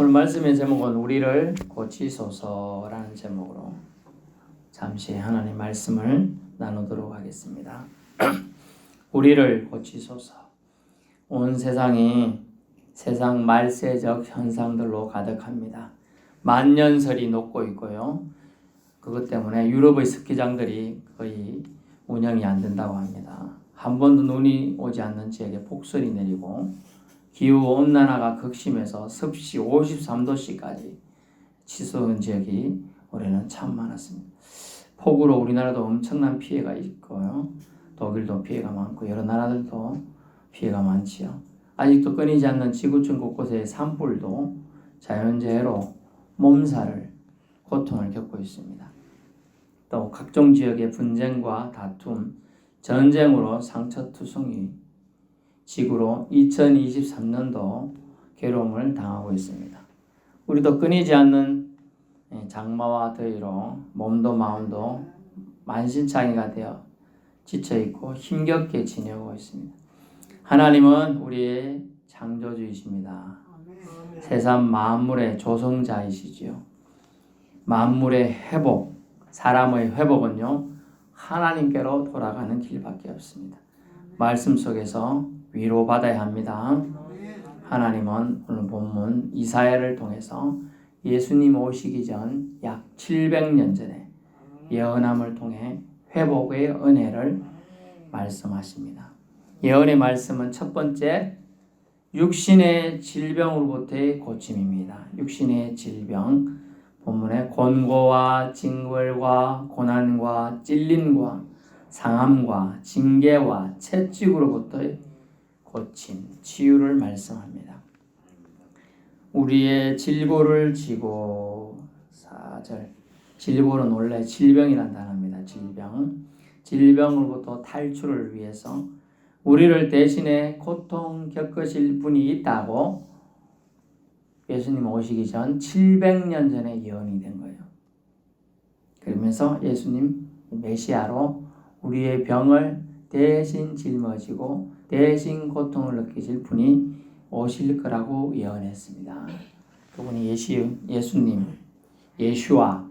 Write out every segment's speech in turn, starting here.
오늘 말씀의 제목은 우리를 고치소서라는 제목으로 잠시 하나님 말씀을 나누도록 하겠습니다. 우리를 고치소서. 온 세상이 세상 말세적 현상들로 가득합니다. 만년설이 녹고 있고요. 그것 때문에 유럽의 스키장들이 거의 운영이 안 된다고 합니다. 한 번도 눈이 오지 않는 지역에 폭설이 내리고 기후온난화가 극심해서 습시 53도씨까지 치솟은 지역이 올해는 참 많았습니다. 폭우로 우리나라도 엄청난 피해가 있고요. 독일도 피해가 많고 여러 나라들도 피해가 많지요. 아직도 끊이지 않는 지구촌 곳곳의 산불도 자연재해로 몸살을 고통을 겪고 있습니다. 또 각종 지역의 분쟁과 다툼, 전쟁으로 상처투성이 지구로 2023년도 괴로움을 당하고 있습니다. 우리도 끊이지 않는 장마와 더위로 몸도 마음도 만신창이가 되어 지쳐있고 힘겹게 지내고 있습니다. 하나님은 우리의 창조주이십니다. 세상 만물의 조성자이시지요. 만물의 회복, 사람의 회복은요, 하나님께로 돌아가는 길밖에 없습니다. 말씀 속에서 위로받아야 합니다. 하나님은 오늘 본문 이사야를 통해서 예수님 오시기 전 약 700년 전에 예언함을 통해 회복의 은혜를 말씀하십니다. 예언의 말씀은 첫 번째, 육신의 질병으로부터의 고침입니다. 육신의 질병, 본문에 곤고와 징벌과 고난과 찔림과 상함과 징계와 채찍으로부터의 고침, 치유를 말씀합니다. 우리의 질고를 지고 4절, 질고는 원래 질병이란 단어입니다. 질병으로부터 탈출을 위해서 우리를 대신에 고통 겪으실 분이 있다고 예수님 오시기 전 700년 전에 예언이 된 거예요. 그러면서 예수님 메시아로 우리의 병을 대신 짊어지고 대신 고통을 느끼실 분이 오실 거라고 예언했습니다. 그분이 예수님, 예슈아,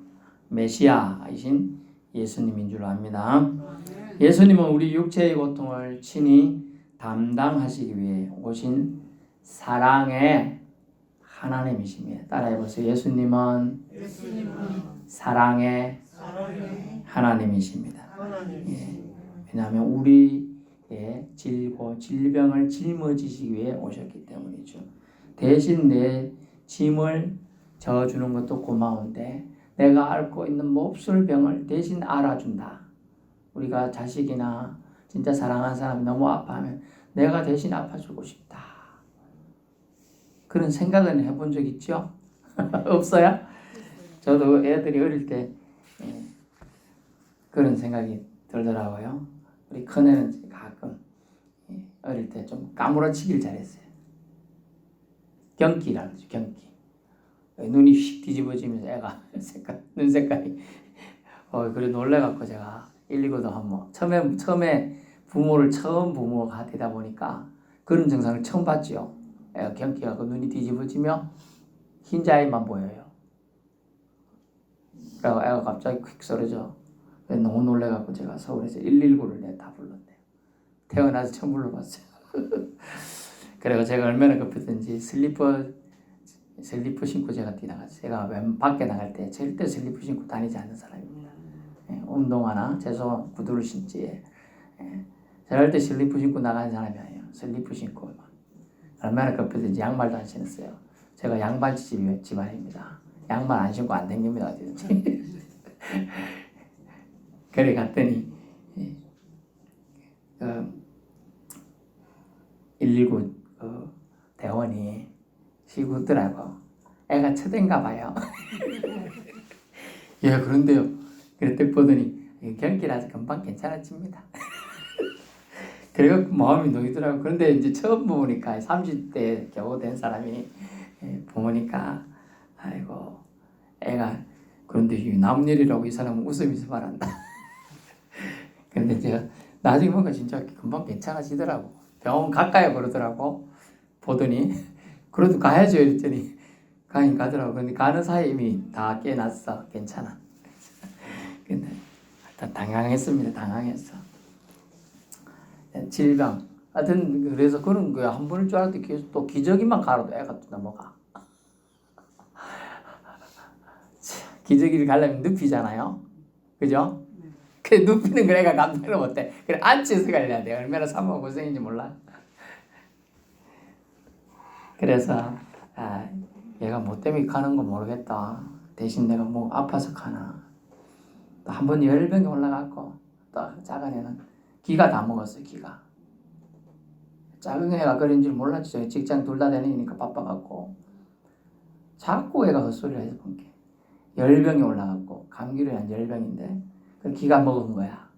메시아이신 예수님인 줄 압니다. 예수님은 우리 육체의 고통을 친히 담당하시기 위해 오신 사랑의 하나님이십니다. 따라해보세요. 예수님은 사랑의 하나님이십니다. 예. 왜냐하면 우리의 질병을 짊어지시기 위해 오셨기 때문이죠. 대신 내 짐을 져주는 것도 고마운데 내가 앓고 있는 몹쓸 병을 대신 알아준다. 우리가 자식이나 진짜 사랑하는 사람이 너무 아파하면 내가 대신 아파주고 싶다. 그런 생각은 해본 적 있죠? 없어요? 저도 애들이 어릴 때 그런 생각이 들더라고요. 우리 큰애는 가끔 어릴 때 좀 까무러치기를 잘했어요. 경기라고 하죠. 경기. 눈이 휙 뒤집어지면서 애가 눈 색깔이 그래 놀래갖고 제가 119도 한번 처음에 처음 부모가 되다 보니까 그런 증상을 처음 봤죠. 애가 경기가 눈이 뒤집어지며 흰자위만 보여요. 그래서 애가 갑자기 휙 쓰러져. 너무 놀래갖고 제가 서울에서 119를 다 불렀대요. 태어나서 처음 불러봤어요. 그래서 제가 얼마나 급했던지 슬리퍼 신고 제가 뛰나갔어요. 제가 밖에 나갈 때 절대 슬리퍼 신고 다니지 않는 사람입니다. 운동화나 최소한 구두를 신지. 절대 슬리퍼 신고 나가는 사람이 아니에요. 슬리퍼 신고 얼마나 급했던지 양말도 안 신었어요. 제가 양발집 집안입니다. 양말 안 신고 안 댕깁니다. 어디든지. 그래 갔더니 119 대원이 시구더라고. 애가 첫인가 봐요. 예, 그런데요. 그랬더니 보더니 경기라서 금방 괜찮아집니다. 그래서 마음이 놓이더라고. 그런데 이제 처음 보니까 30대 겨우 된 사람이 보니까 아이고 애가 그런데 남일이라고 이 사람은 웃으면서 말한다. 근데 제가 나중에 보니까 진짜 금방 괜찮아지더라고. 병원 가까이 그러더라고. 보더니 그래도 가야죠 이랬더니 가긴 가더라고. 근데 가는 사이에 이미 다 깨놨어. 괜찮아. 근데 하여튼 당황했습니다. 당황했어. 질병. 하여튼 그래서 그런 거야. 한 번일 줄 알았더니 계속 또 기저귀만 갈아도 애가 또 넘어가. 기저귀를 갈려면 눕히잖아요. 그죠? 그 눕히는 걸 애가 감당을 못해. 그래 앉혀서 갈려야 돼. 얼마나 사모가 고생인지 몰라. 그래서 얘가 뭐 때문에 가는 거 모르겠다. 대신 내가 뭐 아파서 가나. 또 한 번 열병이 올라갔고 또 작은 애는 기가 다 먹었어요. 기가. 작은 애가 그런 줄 몰랐죠. 직장 둘 다 다니니까 바빠갖고 자꾸 애가 헛소리를 해서 본 게 열병이 올라갔고 감기로 한 열병인데 그 기가 먹은 거야.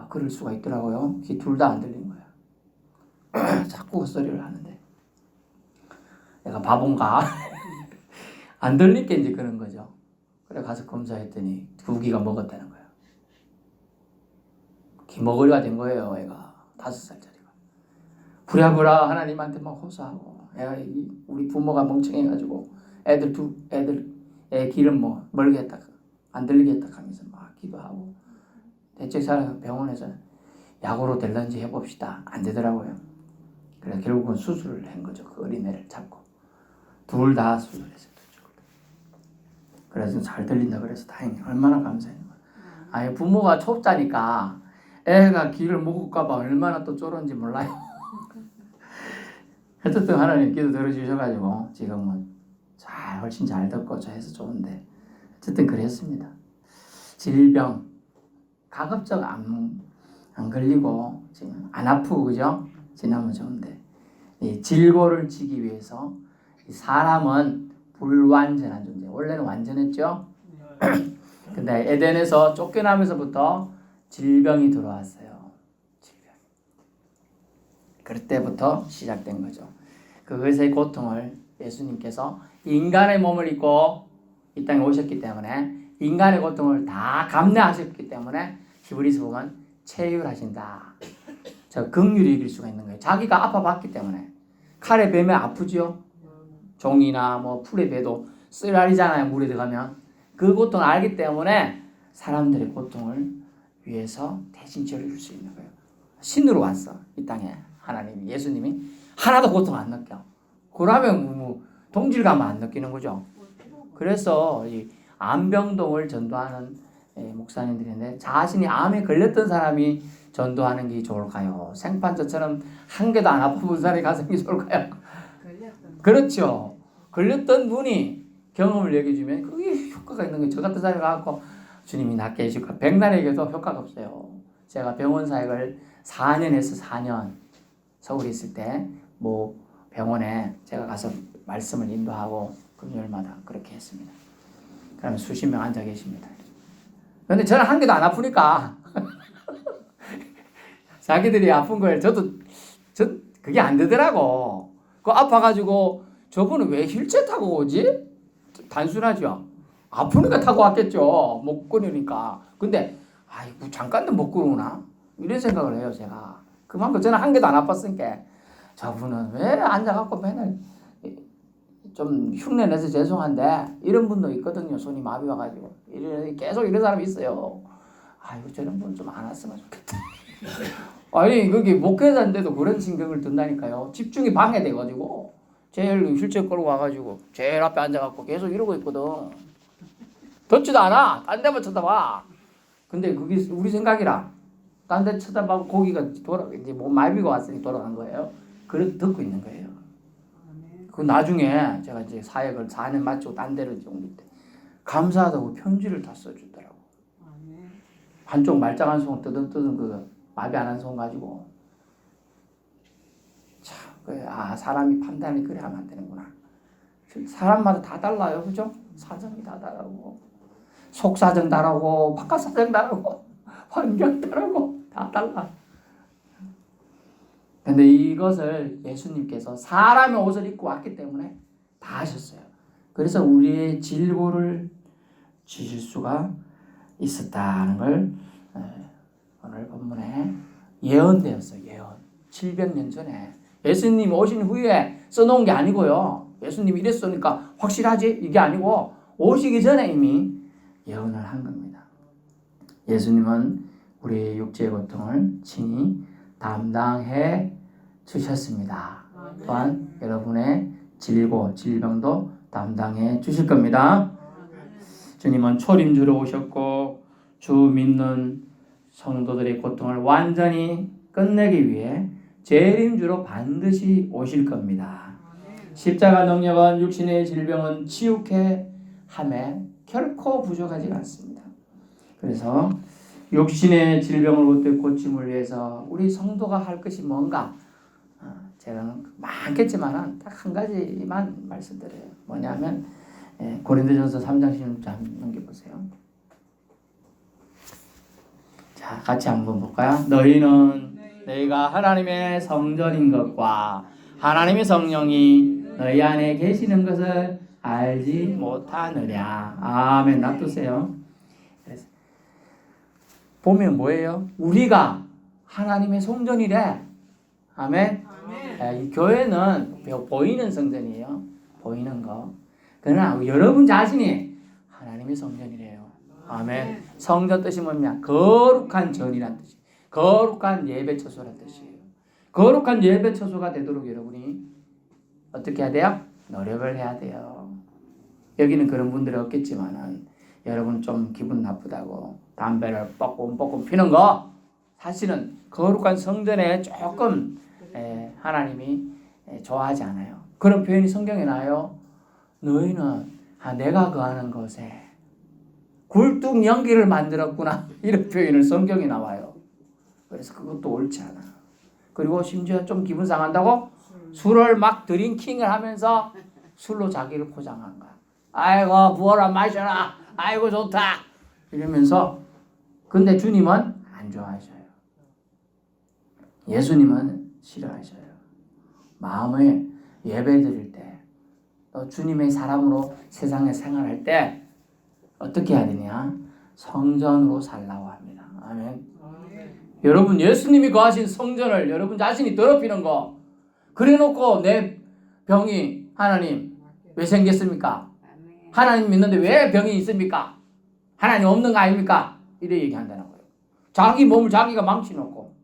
그럴 수가 있더라고요. 귀 둘 다 안 들린 거야. 자꾸 헛소리를 하는데 내가 바본가? 안 들릴 게 이제 그런 거죠. 그래 가서 검사했더니 두 귀가 먹었다는 거예요. 귀머거리가 된 거예요. 애가 5살짜리가. 부랴부랴 하나님한테 막 호소하고 애가 우리 부모가 멍청해가지고 애 귀를 뭐 멀게 했다 안 들리게 했다 하면서 막 기도하고 대책사랑 병원에서 약으로 될런지 해봅시다. 안 되더라고요. 그래서 결국은 수술을 한 거죠. 그 어린애를 잡고 둘 다 수술했어요. 그래서 잘 들린다 그래서 다행히 얼마나 감사해요. 아니 부모가 첩자니까 애가 귀를 먹을까봐 얼마나 또 쫄은지 몰라요. 어쨌든 하나님 기도 들어주셔가지고 지금은 훨씬 잘 듣고 해서 좋은데 어쨌든 그랬습니다. 질병 가급적 안 걸리고 지금 안 아프고 그죠? 지나면 좋은데 이 질고를 지기 위해서 사람은 불완전한 존재. 원래는 완전했죠? 근데 에덴에서 쫓겨나면서부터 질병이 들어왔어요. 질병. 그때부터 시작된 거죠. 그것의 고통을 예수님께서 인간의 몸을 입고 이 땅에 오셨기 때문에 인간의 고통을 다 감내하셨기 때문에 히브리서복은 체휼하신다. 저 긍휼히 이길 수가 있는 거예요. 자기가 아파봤기 때문에. 칼에 베면 아프죠? 종이나 뭐 풀에 베도 쓰라리잖아요. 물에 들어가면. 그 고통을 알기 때문에 사람들의 고통을 위해서 대신 치료해줄 수 있는 거예요. 신으로 왔어. 이 땅에 하나님이 예수님이 하나도 고통 안 느껴. 그러면 뭐 동질감은 안 느끼는 거죠. 그래서 이 암병동을 전도하는 목사님들인데 자신이 암에 걸렸던 사람이 전도하는 게 좋을까요? 생판처럼 한 개도 안 아픈 사람이 가서 게 좋을까요? 그렇죠. 걸렸던 분이 경험을 얘기해주면 그게 효과가 있는 거예요. 저 같은 사람이 가서 주님이 낫게 해줄까? 백날에게도 효과가 없어요. 제가 병원 사역을 4년 해서 4년 서울에 있을 때 뭐 병원에 제가 가서 말씀을 인도하고 금요일마다 그렇게 했습니다. 그러면 수십 명 앉아 계십니다. 그런데 저는 한 개도 안 아프니까 자기들이 아픈 거예요. 그게 안 되더라고. 그 아파가지고 저분은 왜 휠체어 타고 오지? 단순하죠. 아프니까 타고 왔겠죠. 못 걸으니까. 근데 아이고 잠깐도 못 걸으나? 이런 생각을 해요. 제가. 그만큼 저는 한 개도 안 아팠으니까 저분은 왜 앉아갖고 맨날 좀 흉내내서 죄송한데 이런 분도 있거든요. 손이 마비 와가지고 계속 이런 사람이 있어요. 아이고 저런 분 좀 안 왔으면 좋겠다. 아니 그게 목회자인데도 그런 신경을 든다니까요. 집중이 방해돼가지고 제일 휠체어 끌고 와가지고 제일 앞에 앉아갖고 계속 이러고 있거든. 듣지도 않아. 딴 데만 쳐다봐. 근데 그게 우리 생각이라 딴 데 쳐다봐고 고기가 이제 뭐 마비가 왔으니 돌아간 거예요. 그래도 듣고 있는 거예요. 그 나중에 제가 이제 사역을 4년 마치고 딴 데로 옮길 때 감사하다고 편지를 다 써주더라고. 한쪽 말짱한 손 뜨든 그 마비 안 한 손 가지고 참 사람이 판단이 그래 하면 안 되는구나. 사람마다 다 달라요, 그죠? 사정이 다 다르고 속 사정 다르고 바깥 사정 다르고 환경 다르고 다 달라. 근데 이것을 예수님께서 사람의 옷을 입고 왔기 때문에 다 하셨어요. 그래서 우리의 질고를 지실 수가 있었다는 걸 오늘 본문에 예언되었어요. 예언. 700년 전에 예수님 오신 후에 써놓은 게 아니고요. 예수님이 이랬으니까 확실하지? 이게 아니고 오시기 전에 이미 예언을 한 겁니다. 예수님은 우리의 육체의 고통을 친히 담당해 주셨습니다. 또한 여러분의 질병도 담당해 주실 겁니다. 주님은 초림주로 오셨고 주 믿는 성도들의 고통을 완전히 끝내기 위해 재림주로 반드시 오실 겁니다. 십자가 능력은 육신의 질병은 치유케 함에 결코 부족하지 않습니다. 그래서 육신의 질병을 고침을 위해서 우리 성도가 할 것이 뭔가 제가 많겠지만 딱 한 가지만 말씀드려요. 뭐냐면 고린도전서 3장 16절 한번 넘겨보세요. 자, 같이 한번 볼까요? 너희는 너희가 하나님의 성전인 것과 하나님의 성령이 너희 안에 계시는 것을 알지 못하느냐. 아멘. 놔두세요. 그래서 보면 뭐예요? 우리가 하나님의 성전이래. 아멘. 이 교회는 보이는 성전이에요. 보이는 거. 그러나 여러분 자신이 하나님의 성전이래요. 아멘. 성전 뜻이 뭐냐? 거룩한 전이란 뜻이. 거룩한 예배 처소란 뜻이에요. 거룩한 예배 처소가 되도록 여러분이 어떻게 해야 돼요? 노력을 해야 돼요. 여기는 그런 분들이 없겠지만은 여러분 좀 기분 나쁘다고 담배를 뻑금뻑금 피는 거 사실은 거룩한 성전에 조금 하나님이 좋아하지 않아요. 그런 표현이 성경에 나와요. 너희는 내가 거하는 것에 굴뚝 연기를 만들었구나. 이런 표현을 성경에 나와요. 그래서 그것도 옳지 않아. 그리고 심지어 좀 기분 상한다고 술을 막 드링킹을 하면서 술로 자기를 포장한 거야. 아이고 부어라 마셔라. 아이고 좋다. 이러면서 근데 주님은 안 좋아하셔요. 예수님은 싫어하셔요. 마음을 예배 드릴 때, 또 주님의 사람으로 세상에 생활할 때 어떻게 해야 되냐? 성전으로 살라고 합니다. 아멘. 여러분 예수님이 거하신 성전을 여러분 자신이 더럽히는 거 그래놓고 내 병이 하나님 왜 생겼습니까? 하나님 믿는데 왜 병이 있습니까? 하나님 없는 거 아닙니까? 이래 얘기한다는 거예요. 자기 몸을 자기가 망치놓고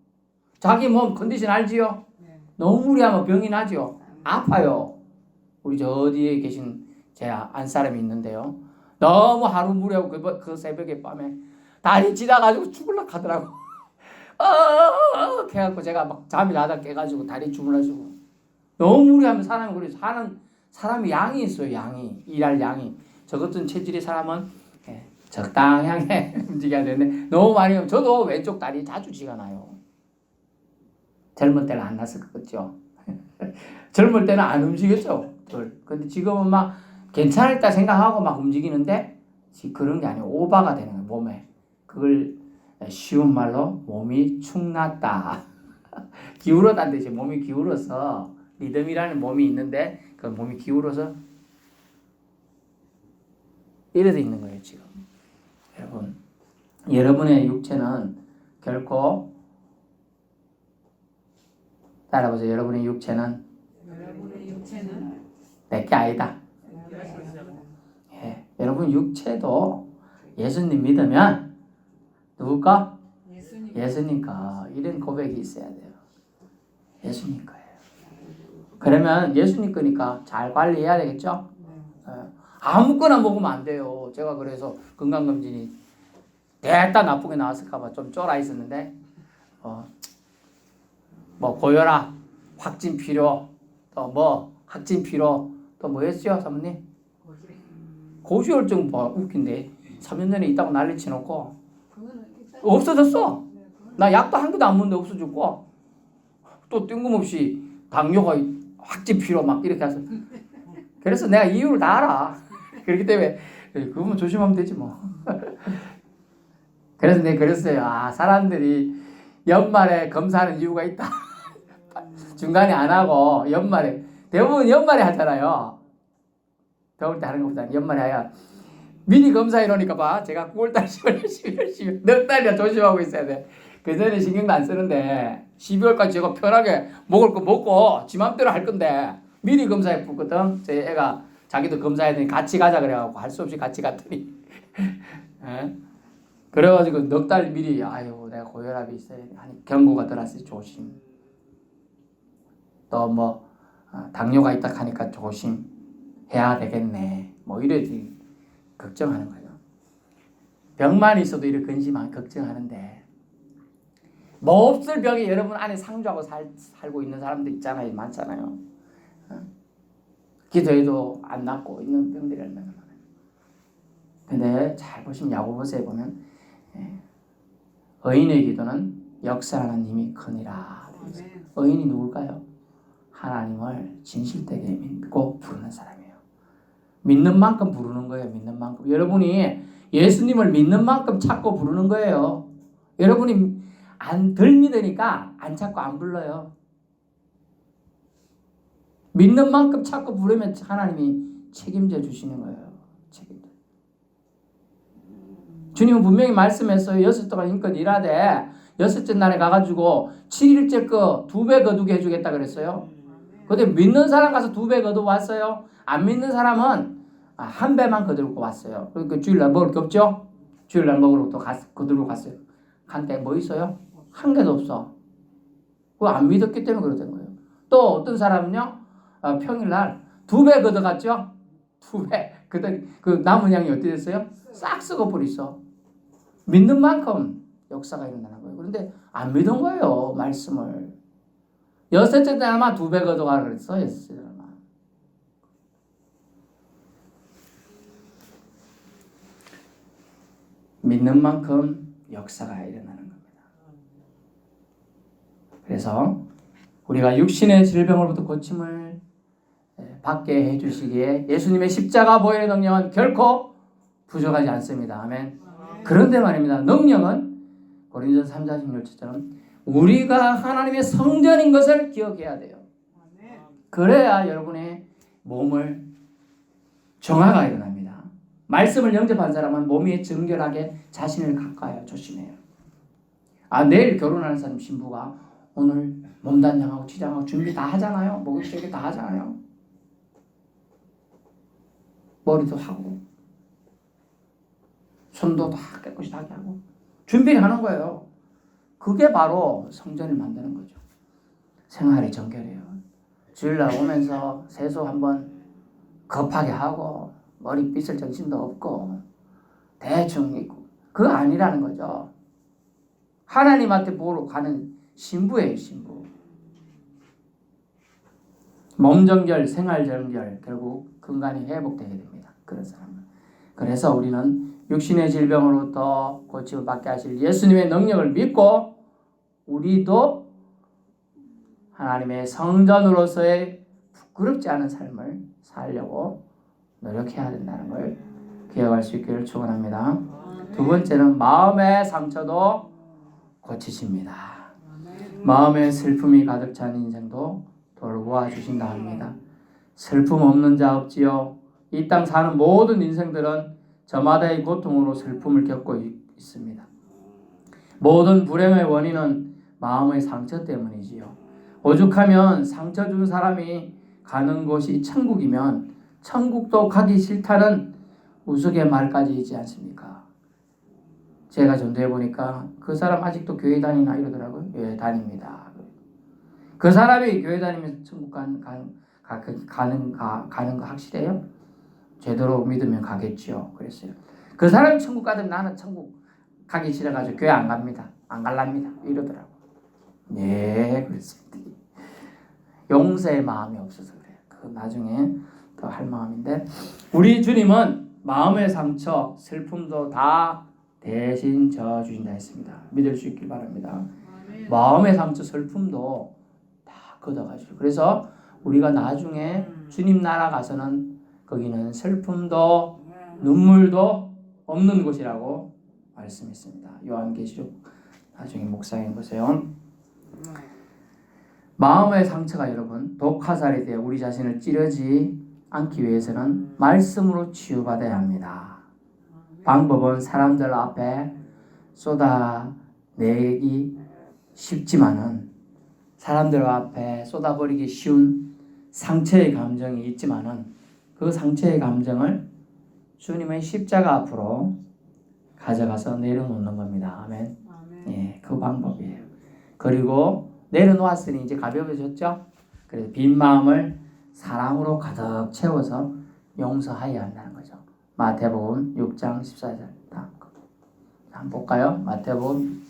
자기 몸 컨디션 알지요? 너무 무리하면 병이 나죠. 아파요. 우리 저 어디에 계신 제 안사람이 있는데요. 너무 하루 무리하고 그 새벽에 밤에 다리 찢어가지고 죽으려고 하더라고. 해갖고 제가 막 잠이 자다 깨가지고 다리 주물러주고 너무 무리하면 사람이 그래 사는 사람이 양이 있어요. 양이 일할 양이 저 같은 체질의 사람은 적당하게 움직여야 되는데 너무 많이 하면 저도 왼쪽 다리 자주 쥐가 나요. 젊을 때는 안 났을 것 같죠. 젊을 때는 안 움직였죠. 근데 지금은 막 괜찮을까 생각하고 막 움직이는데 그런 게 아니고 오바가 되는 거예요. 몸에. 그걸 쉬운 말로 몸이 축났다. 기울었다는 뜻이에요. 몸이 기울어서 리듬이라는 몸이 있는데 그 몸이 기울어서 이래 돼 있는 거예요. 지금 여러분 여러분의 육체는 결코 따라보세요. 여러분의 육체는 내게 아니다. 여러분 육체도 예수님 믿으면 누굴까? 예수님 거. 이런 고백이 있어야 돼요. 예수님 거예요. 그러면 예수님 거니까 잘 관리해야 되겠죠? 아무거나 먹으면 안 돼요. 제가 그래서 건강검진이 됐다 나쁘게 나왔을까봐 좀 쫄아 있었는데 뭐 고혈압, 확진 필요, 또 뭐 확진 필요, 또 뭐였죠, 사모님? 고지혈증 뭐 웃긴데 3년 전에 있다고 난리 치놓고 없어졌어. 나 약도 한 개도 안 먹는데 없어졌고 또 뜬금없이 당뇨가 확진 필요 막 이렇게 해서 그래서 내가 이유를 다 알아. 그렇기 때문에 그거만 조심하면 되지 뭐. 그래서 내가 그랬어요. 사람들이 연말에 검사하는 이유가 있다. 중간에 안 하고 연말에 대부분 연말에 하잖아요. 더울 때 하는 것보다 연말에 해야 미리 검사해 놓으니까 봐. 제가 9월달, 10월, 11월, 넉 달이나 조심하고 있어야 돼. 그 전에 신경도 안 쓰는데 12월까지 제가 편하게 먹을 거 먹고 지 맘대로 할 건데 미리 검사해 보거든. 제 애가 자기도 검사해야 되니 같이 가자 그래갖고 할 수 없이 같이 갔더니 예? 그래가지고 넉 달 미리 아유 내가 고혈압이 있어야 하니 경고가 들어왔어요. 조심. 또 뭐 당뇨가 있다 하니까 조심해야 되겠네. 뭐 이러지 걱정하는 거예요. 병만 있어도 이렇게 근심하고 걱정하는데 뭐 없을 병이 여러분 안에 상주하고 살고 있는 사람들 있잖아요. 많잖아요. 기도해도 안 낫고 있는 병들이 얼마나 많아요. 근데 잘 보시면 야고보서에 보면 의인의 기도는 역사하는 힘이 크니라. 의인이 누굴까요? 하나님을 진실되게 믿고 부르는 사람이에요. 믿는 만큼 부르는 거예요. 믿는 만큼. 여러분이 예수님을 믿는 만큼 찾고 부르는 거예요. 여러분이 덜 믿으니까 안 찾고 안 불러요. 믿는 만큼 찾고 부르면 하나님이 책임져 주시는 거예요. 책임져. 주님은 분명히 말씀했어요. 6일 동안 힘껏 일하되 6째 날에 가가지고 7일째 거 2배 거두게 해주겠다 그랬어요. 근데 믿는 사람 가서 2배 거두고 왔어요. 안 믿는 사람은 1배만 거두고 왔어요. 그러니까 주일날 먹을 게 없죠? 주일날 먹으러 또 거두고 갔어요. 간 게 뭐 있어요? 한 개도 없어. 그거 안 믿었기 때문에 그러던 거예요. 또 어떤 사람은요, 평일날 2배 걷어갔죠? 2배. 그 남은 양이 어떻게 됐어요? 싹 썩어버렸어. 믿는 만큼 역사가 일어나는 거예요. 그런데 안 믿은 거예요, 말씀을. 6째 날만 2배 걷어가라 그랬어, 6째 날만. 믿는 만큼 역사가 일어나는 겁니다. 그래서 우리가 육신의 질병으로부터 고침을 받게 해주시기에 예수님의 십자가 보혈의 능력은 결코 부족하지 않습니다. 아멘. 그런데 말입니다. 능력은 고린도서 3장 16절처럼 우리가 하나님의 성전인 것을 기억해야 돼요. 그래야 여러분의 몸을 정화가 일어납니다. 말씀을 영접한 사람은 몸이 정결하게 자신을 가까워요. 조심해요. 내일 결혼하는 사람 신부가 오늘 몸단장하고 치장하고 준비 다 하잖아요. 목욕제게 다 하잖아요. 머리도 하고 손도 다 깨끗이 하게 하고 준비를 하는 거예요. 그게 바로 성전을 만드는 거죠. 생활이 정결해요. 주일날 오면서 세수 한번 급하게 하고 머리 빗을 정신도 없고 대충 있고 그거 아니라는 거죠. 하나님한테 보러 가는 신부예요. 신부. 몸정결, 생활정결 결국 근간이 회복되게 됩니다. 그런 사람은. 그래서 우리는 육신의 질병으로부터 고침을 받게 하실 예수님의 능력을 믿고 우리도 하나님의 성전으로서의 부끄럽지 않은 삶을 살려고 노력해야 된다는 걸 기억할 수 있기를 축원합니다. 두 번째는 마음의 상처도 고치십니다. 마음의 슬픔이 가득 찬 인생도 돌보아 주신다 합니다. 슬픔 없는 자 없지요. 이 땅 사는 모든 인생들은 저마다의 고통으로 슬픔을 겪고 있습니다. 모든 불행의 원인은 마음의 상처 때문이지요. 오죽하면 상처 준 사람이 가는 곳이 천국이면 천국도 가기 싫다는 우스개 말까지 있지 않습니까? 제가 전도해 보니까 그 사람 아직도 교회 다니나 이러더라고요. 예, 다닙니다. 그 사람이 교회 다니면서 천국 가는 거 확실해요? 제대로 믿으면 가겠죠. 그랬어요. 그 사람이 천국 가든 나는 천국 가기 싫어가지고 교회 안 갑니다. 안 갈랍니다. 이러더라고. 예, 그랬습니다. 용서의 마음이 없어서 그래요. 그 나중에 더 할 마음인데 우리 주님은 마음의 상처, 슬픔도 다 대신 져주신다 했습니다. 믿을 수 있길 바랍니다. 마음의 상처, 슬픔도 다 걷어가지고 그래서 우리가 나중에 주님 나라 가서는 거기는 슬픔도 눈물도 없는 곳이라고 말씀했습니다. 요한계시록 나중에 묵상해 보세요. 마음의 상처가 여러분 독화살이 되어 우리 자신을 찌르지 않기 위해서는 말씀으로 치유받아야 합니다. 방법은 사람들 앞에 쏟아내기 쉽지만은 사람들 앞에 쏟아버리기 쉬운 상처의 감정이 있지만은 그 상처의 감정을 주님의 십자가 앞으로 가져가서 내려놓는 겁니다. 아멘. 예, 그 방법이에요. 그리고 내려놓았으니 이제 가벼워졌죠? 그래서 빈 마음을 사랑으로 가득 채워서 용서하여야 한다는 거죠. 마태복음 6장 14절. 한번 볼까요? 마태복음.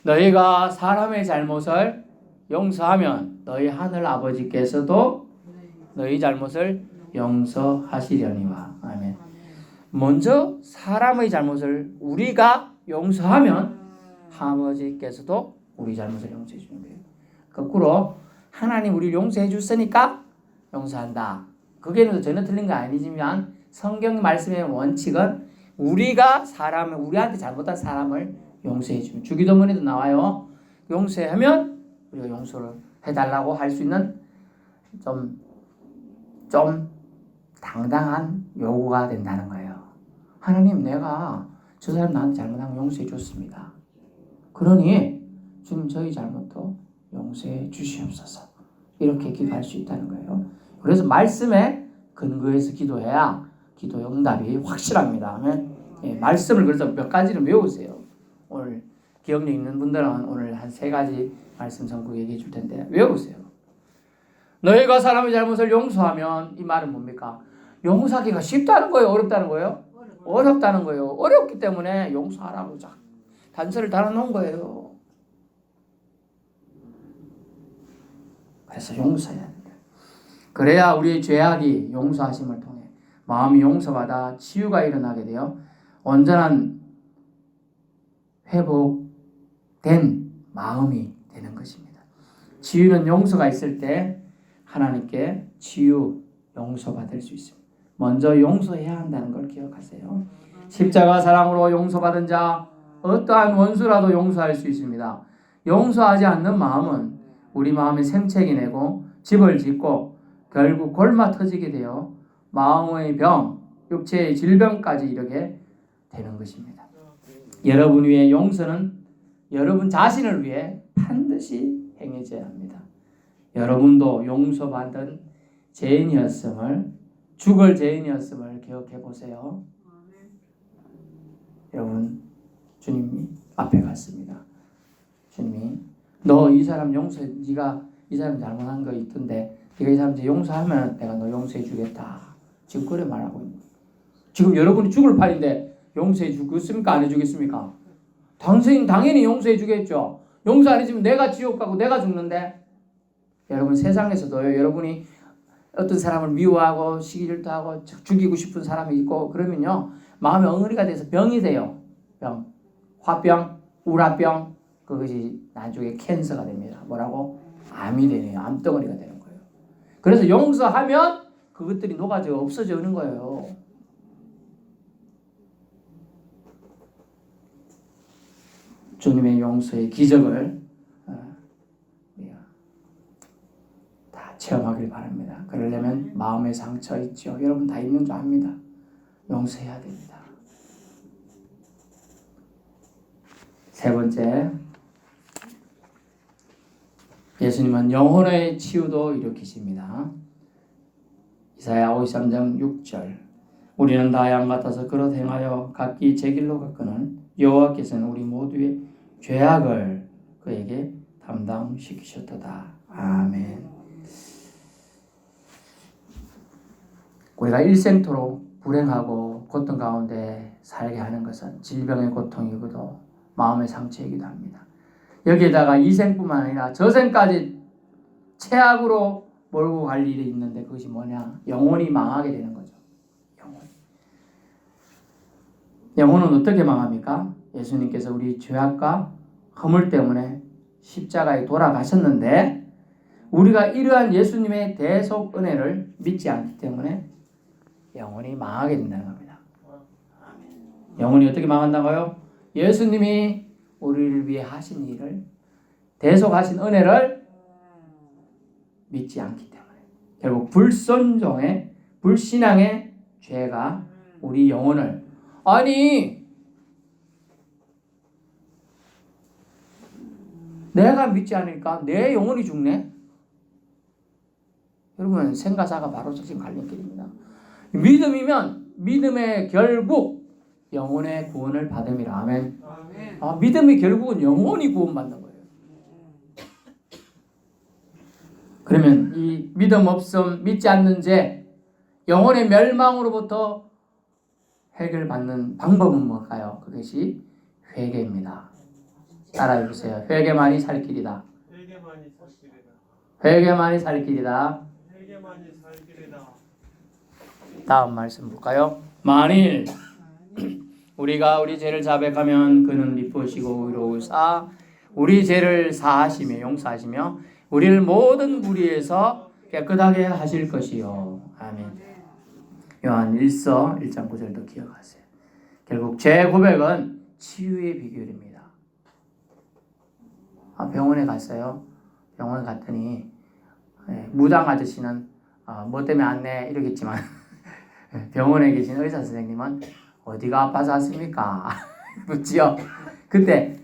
너희가 사람의 잘못을 용서하면 너희 하늘 아버지께서도 너희 잘못을 용서하시려니와. 아멘. 먼저 사람의 잘못을 우리가 용서하면 아버지께서도 우리 잘못을 용서해 주는 거예요. 거꾸로 하나님 우리를 용서해 줬으니까 용서한다. 그게 전혀 틀린 거 아니지만 성경 말씀의 원칙은 우리가 우리한테 잘못한 사람을 용서해 주면, 주기도문에도 나와요. 용서하면 우리가 용서를 해달라고 할 수 있는 좀 당당한 요구가 된다는 거예요. 하나님, 내가 저 사람 나한테 잘못한 거 용서해 줬습니다. 그러니 주님 저희 잘못도 용서해 주시옵소서. 이렇게 기도할 수 있다는 거예요. 그래서 말씀에 근거해서 기도해야 기도의 응답이 확실합니다. 예, 말씀을 그래서 몇 가지를 외우세요. 오늘 기억력 있는 분들은 오늘 한 3가지 말씀 전국 얘기해 줄 텐데 외우세요. 너희가 사람의 잘못을 용서하면, 이 말은 뭡니까? 용서하기가 쉽다는 거예요? 어렵다는 거예요? 어렵다는 거예요. 어렵기 때문에 용서하라고 단서를 달아놓은 거예요. 그래서 용서해야 된다. 그래야 우리의 죄악이 용서하심을 통해 마음이 용서받아 치유가 일어나게 되어 온전한 회복된 마음이 되는 것입니다. 치유는 용서가 있을 때 하나님께 치유, 용서받을 수 있습니다. 먼저 용서해야 한다는 걸 기억하세요. 십자가 사랑으로 용서받은 자 어떠한 원수라도 용서할 수 있습니다. 용서하지 않는 마음은 우리 마음의 생채기 내고 집을 짓고 결국 골마 터지게 되어 마음의 병, 육체의 질병까지 이르게 되는 것입니다. 여러분 위해 용서는 여러분 자신을 위해 반드시 행해져야 합니다. 여러분도 용서받은 죄인이었음을, 죽을 죄인이었음을 기억해 보세요. 여러분, 주님이 앞에 갔습니다. 주님이 너 이 사람 용서해, 네가 이 사람 잘못한 거 있던데 네가 이 사람 용서하면 내가 너 용서해 주겠다. 지금 그래 말하고 있는 거예요. 지금 여러분이 죽을 판인데 용서해 주겠습니까? 안 해주겠습니까? 당연히 용서해 주겠죠. 용서 안 해주면 내가 지옥 가고 내가 죽는데, 여러분 세상에서도요, 여러분이 어떤 사람을 미워하고 시기질투하고 죽이고 싶은 사람이 있고 그러면요, 마음에 엉터리가 돼서 병이 돼요. 병, 화병, 우라병, 그것이 나중에 캔서가 됩니다. 뭐라고? 암이 되네요. 암덩어리가 되는 거예요. 그래서 용서하면 그것들이 녹아져 없어지는 거예요. 주님의 용서의 기적을 다 체험하길 바랍니다. 그러려면 마음의 상처 있죠. 여러분 다 있는 줄 압니다. 용서해야 됩니다. 3번째, 예수님은 영혼의 치유도 일으키십니다. 이사야 53장 6절. 우리는 다 양 같아서 그릇 행하여 각기 제 길로 갔거늘 여호와께서는 우리 모두의 죄악을 그에게 담당시키셨도다. 아멘. 우리가 일생토록 불행하고 고통 가운데 살게 하는 것은 질병의 고통이고도 마음의 상처이기도 합니다. 여기에다가 이생뿐만 아니라 저생까지 최악으로 몰고 갈 일이 있는데 그것이 뭐냐? 영혼이 망하게 되는 거죠. 영혼은 어떻게 망합니까? 예수님께서 우리 죄악과 허물 때문에 십자가에 돌아가셨는데 우리가 이러한 예수님의 대속 은혜를 믿지 않기 때문에 영혼이 망하게 된다는 겁니다. 영혼이 어떻게 망한다고요? 예수님이 우리를 위해 하신 일을, 대속하신 은혜를 믿지 않기 때문에 결국 불순종의, 불신앙의 죄가 우리 영혼을, 아니 내가 믿지 않으니까 내 영혼이 죽네? 여러분 생과사가 바로 적신 갈림길입니다. 믿음이면 믿음의 결국 영혼의 구원을 받음이라. 아멘. 믿음이 결국은 영혼이 구원받는 거예요. 그러면 이 믿음 없음, 믿지 않는 죄, 영혼의 멸망으로부터 해결받는 방법은 뭘까요? 그것이 회개입니다. 따라해 보세요. 회개만이 살 길이다. 회개만이 살 길이다. 다음 말씀 볼까요? 만일 우리가 우리 죄를 자백하면 그는 미쁘시고 의로우사 우리 죄를 사하시며 용서하시며 우리를 모든 무리에서 깨끗하게 하실 것이요. 아멘. 요한 1서 1장 9절도 기억하세요. 결국 죄 고백은 치유의 비결입니다. 병원에 갔어요. 병원에 갔더니 무당 아저씨는 뭐 때문에 왔네 이러겠지만 병원에 계신 의사 선생님은 어디가 아파서 왔습니까? 묻지요. 그때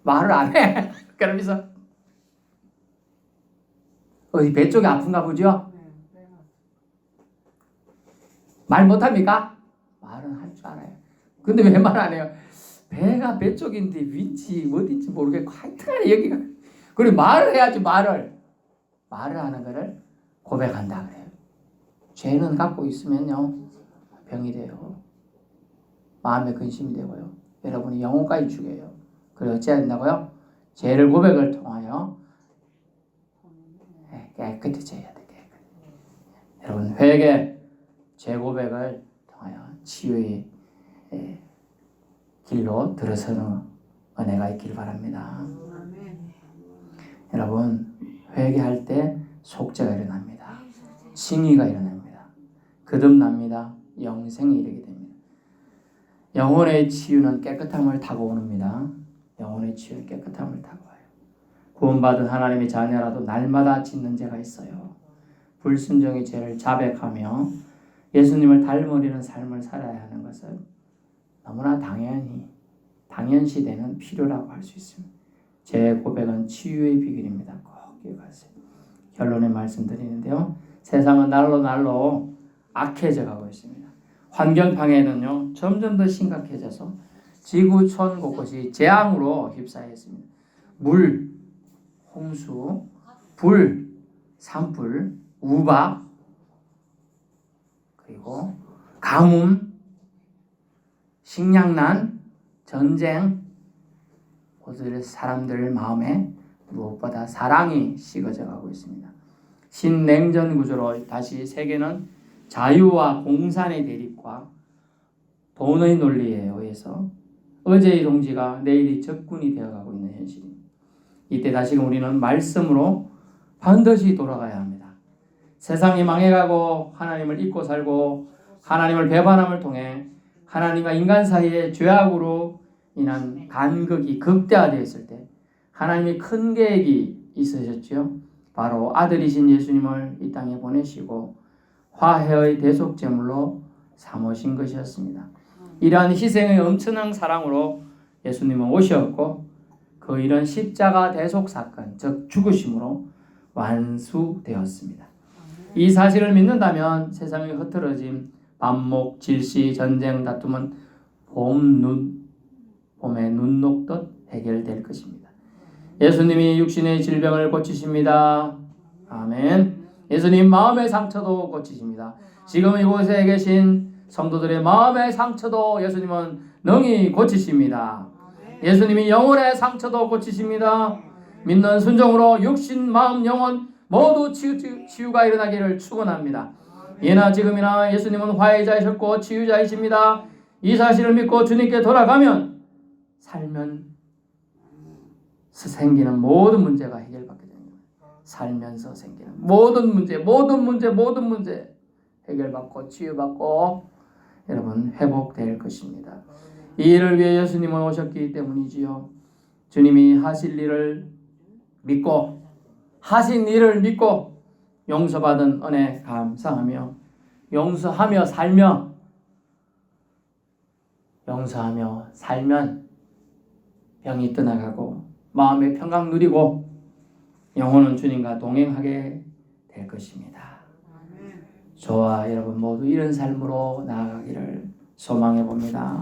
말을 안 해. 그러면서 어디 배 쪽이 아픈가 보죠? 말 못합니까? 말은 할 줄 알아요. 근데 왜 말 안 해요? 배가 배 쪽인데 윈지 어딘지 모르겠고 하여튼간에 여기가 그리고 말을 해야지. 말을 하는 거를 고백한다 그래요. 죄는 갖고 있으면요 병이 돼요. 마음에 근심이 되고요. 여러분이 영혼까지 죽여요. 그래서 어찌해야 된다고요? 죄를 고백을 통하여 깨끗해져야 돼. 여러분 회개, 죄 고백을 통하여 치유의 길로 들어서는 은혜가 있길 바랍니다. 여러분 회개할 때 속죄가 일어납니다. 칭의가 일어납니다. 거듭납니다. 영생에 이르게 됩니다. 영혼의 치유는 깨끗함을 타고 옵니다. 영혼의 치유는 깨끗함을 타고 와요. 구원받은 하나님의 자녀라도 날마다 짓는 죄가 있어요. 불순종의 죄를 자백하며 예수님을 닮으려는 삶을 살아야 하는 것은 너무나 당연시되는 필요라고 할 수 있습니다. 제 고백은 치유의 비결입니다. 꼭 기억하세요. 결론에 말씀드리는데요. 세상은 날로 악해져 가고 있습니다. 환경 방해는요 점점 더 심각해져서 지구촌 곳곳이 재앙으로 휩싸여 있습니다. 물, 홍수, 불, 산불, 우박, 그리고 가뭄, 식량난, 전쟁, 모든 사람들 마음에 무엇보다 사랑이 식어져 가고 있습니다. 신냉전 구조로 다시 세계는 자유와 공산의 대립과 돈의 논리에 의해서 어제의 동지가 내일이 적군이 되어가고 있는 현실입니다. 이때 다시금 우리는 말씀으로 반드시 돌아가야 합니다. 세상이 망해가고 하나님을 잊고 살고 하나님을 배반함을 통해 하나님과 인간 사이의 죄악으로 인한 간극이 극대화되었을 때 하나님이 큰 계획이 있으셨죠. 바로 아들이신 예수님을 이 땅에 보내시고 화해의 대속제물로 삼으신 것이었습니다. 이러한 희생의 엄청난 사랑으로 예수님은 오셨고 그 이런 십자가 대속 사건, 즉 죽으심으로 완수되었습니다. 이 사실을 믿는다면 세상의 흐트러짐, 반목, 질시, 전쟁, 다툼은 봄에 눈 녹듯 해결될 것입니다. 예수님이 육신의 질병을 고치십니다. 아멘. 예수님 마음의 상처도 고치십니다. 지금 이곳에 계신 성도들의 마음의 상처도 예수님은 능히 고치십니다. 예수님이 영혼의 상처도 고치십니다. 믿는 순종으로 육신, 마음, 영혼 모두 치유가 일어나기를 축원합니다. 예나 지금이나 예수님은 화해자이셨고 치유자이십니다. 이 사실을 믿고 주님께 돌아가면 살면서 생기는 모든 문제가 해결받게 됩니다. 살면서 생기는 모든 문제 해결받고 치유받고 여러분 회복될 것입니다. 이 일을 위해 예수님은 오셨기 때문이지요. 주님이 하실 일을 믿고 하신 일을 믿고 용서받은 은혜 감사하며 용서하며 살며 용서하며 살면 병이 떠나가고 마음의 평강 누리고 영혼은 주님과 동행하게 될 것입니다. 저와 여러분 모두 이런 삶으로 나아가기를 소망해 봅니다.